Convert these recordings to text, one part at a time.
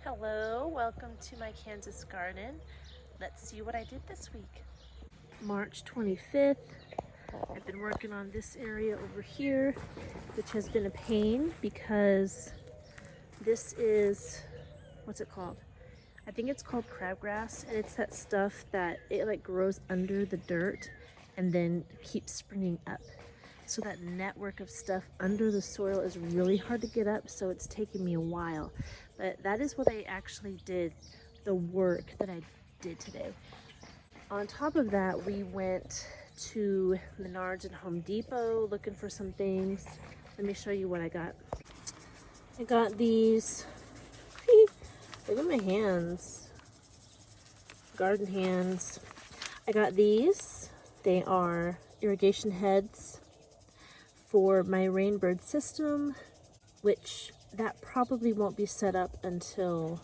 Hello, welcome to my Kansas garden. Let's see what I did this week. March 25th, I've been working on this area over here, which has been a pain because this is, what's it called? I think it's called crabgrass, and it's that stuff that it like grows under the dirt and then keeps springing up. So that network of stuff under the soil is really hard to get up, so it's taken me a while. But that is what I actually did, the work that I did today. On top of that, we went to Menards and Home Depot looking for some things. Let me show you what I got. I got these, look at my hands, garden hands. I got these. They are irrigation heads for my Rainbird system, which that probably won't be set up until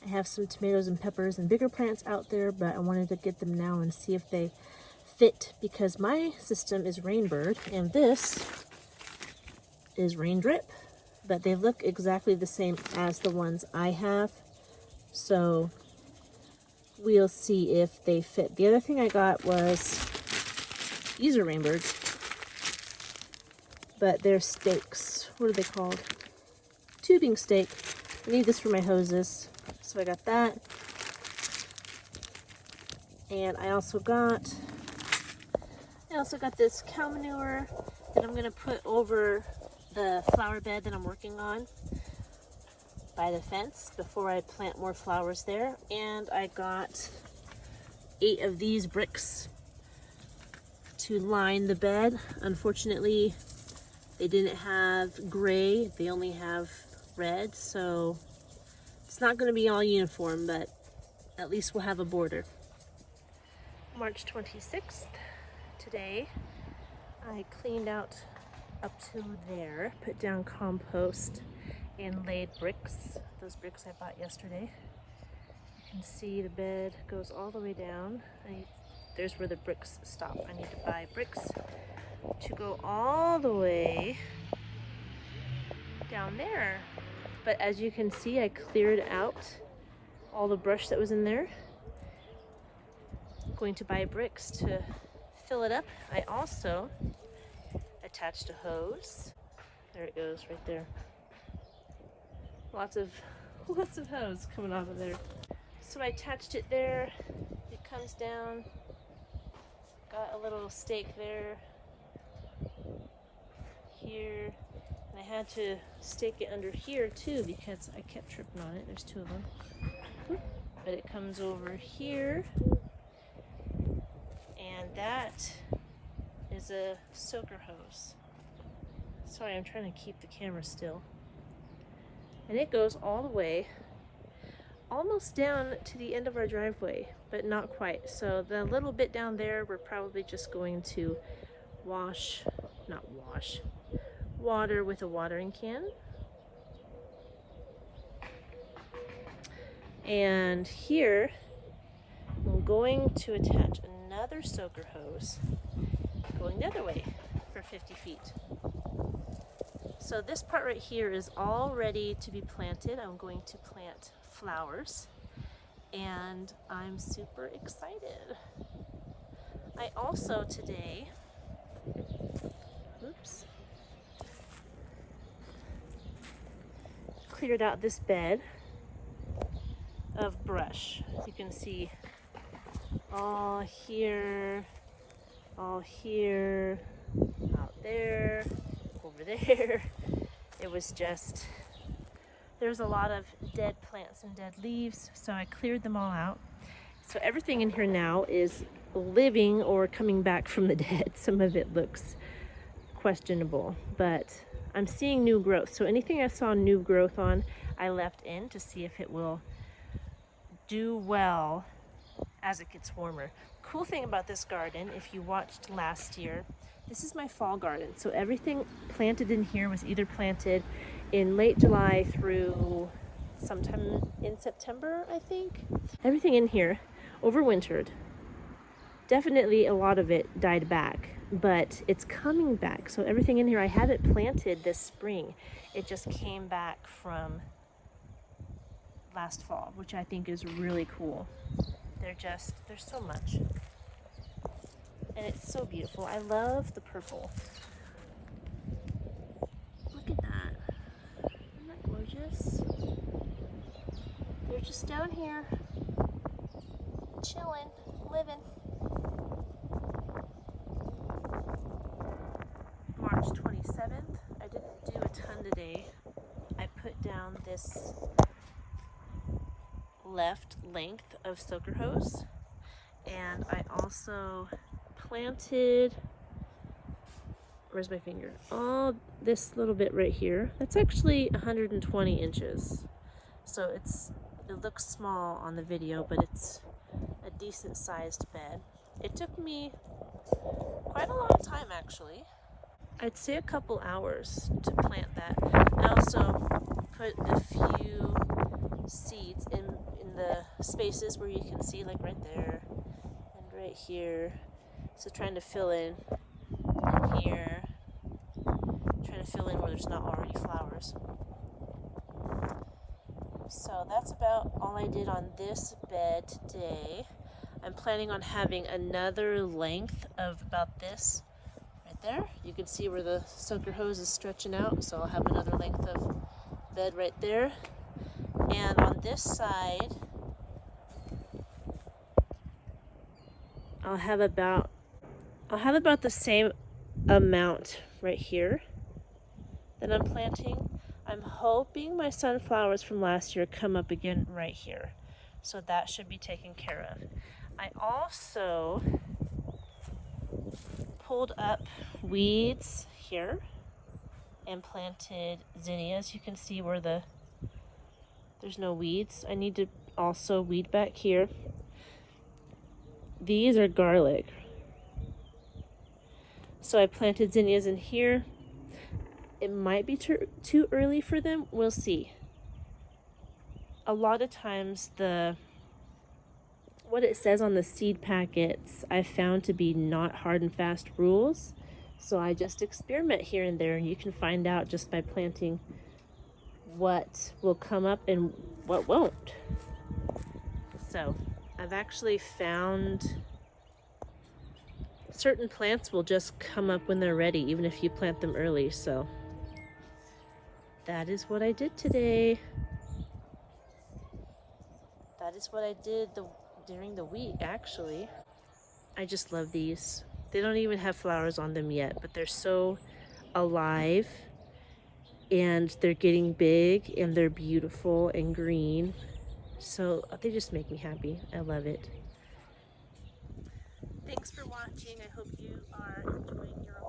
I have some tomatoes and peppers and bigger plants out there, but I wanted to get them now and see if they fit because my system is Rainbird and this is Rain Drip, but they look exactly the same as the ones I have, so we'll see if they fit. The other thing I got was, these are Rainbirds, but they're stakes. What are they called? Tubing stake. I need this for my hoses, so I got that. And I also got this cow manure that I'm gonna put over the flower bed that I'm working on by the fence before I plant more flowers there. And I got 8 of these bricks to line the bed. Unfortunately, they didn't have gray, they only have red, so it's not going to be all uniform, but at least we'll have a border. March 26th, today, I cleaned out up to there, put down compost, and laid bricks. Those bricks I bought yesterday. You can see the bed goes all the way down. There's where the bricks stop. I need to buy bricks to go all the way down there. But as you can see, I cleared out all the brush that was in there. I'm going to buy bricks to fill it up. I also attached a hose. There it goes right there. Lots of hose coming off of there. So I attached it there. It comes down. Got a little stake there. Here. And I had to stake it under here too because I kept tripping on it. There's 2 of them. But it comes over here. And that is a soaker hose. Sorry, I'm trying to keep the camera still. And it goes all the way, almost down to the end of our driveway, but not quite. So the little bit down there, we're probably just going to water with a watering can. And here, I'm going to attach another soaker hose going the other way for 50 feet. So this part right here is all ready to be planted. I'm going to plant flowers and I'm super excited. I also today, cleared out this bed of brush. You can see all here, out there, over there. It was just, there's a lot of dead plants and dead leaves, so I cleared them all out. So everything in here now is living or coming back from the dead. Some of it looks questionable, but I'm seeing new growth. So anything I saw new growth on, I left in to see if it will do well as it gets warmer. Cool thing about this garden, if you watched last year, this is my fall garden. So everything planted in here was either planted in late July through sometime in September, I think. Everything in here overwintered. Definitely a lot of it died back, but it's coming back. So everything in here, I had it planted this spring. It just came back from last fall, which I think is really cool. There's so much. And it's so beautiful. I love the purple. Look at that. Isn't that gorgeous? They're just down here, chilling, living. March 27th. I didn't do a ton today. I put down this left length of soaker hose, and I also planted, where's my finger? Oh, this little bit right here. That's actually 120 inches. So it looks small on the video, but it's a decent sized bed. It took me quite a long time actually. I'd say a couple hours to plant that. I also put a few seeds in the spaces where you can see, like right there and right here. So trying to fill in here, trying to fill in where there's not already flowers. So that's about all I did on this bed today. I'm planning on having another length of about this right there. You can see where the soaker hose is stretching out, so I'll have another length of bed right there. And on this side, I'll have about the same amount right here that I'm planting. I'm hoping my sunflowers from last year come up again right here. So that should be taken care of. I also pulled up weeds here and planted zinnias. You can see where there's no weeds. I need to also weed back here. These are garlic. So I planted zinnias in here. It might be too early for them. We'll see. A lot of times what it says on the seed packets I've found to be not hard and fast rules. So I just experiment here and there, and you can find out just by planting what will come up and what won't. So I've actually found certain plants will just come up when they're ready, even if you plant them early. So that is what I did today. That is what I did during the week, actually. I just love these. They don't even have flowers on them yet, but they're so alive, and they're getting big, and they're beautiful and green. So they just make me happy. I love it. Thanks for watching. I hope you are enjoying your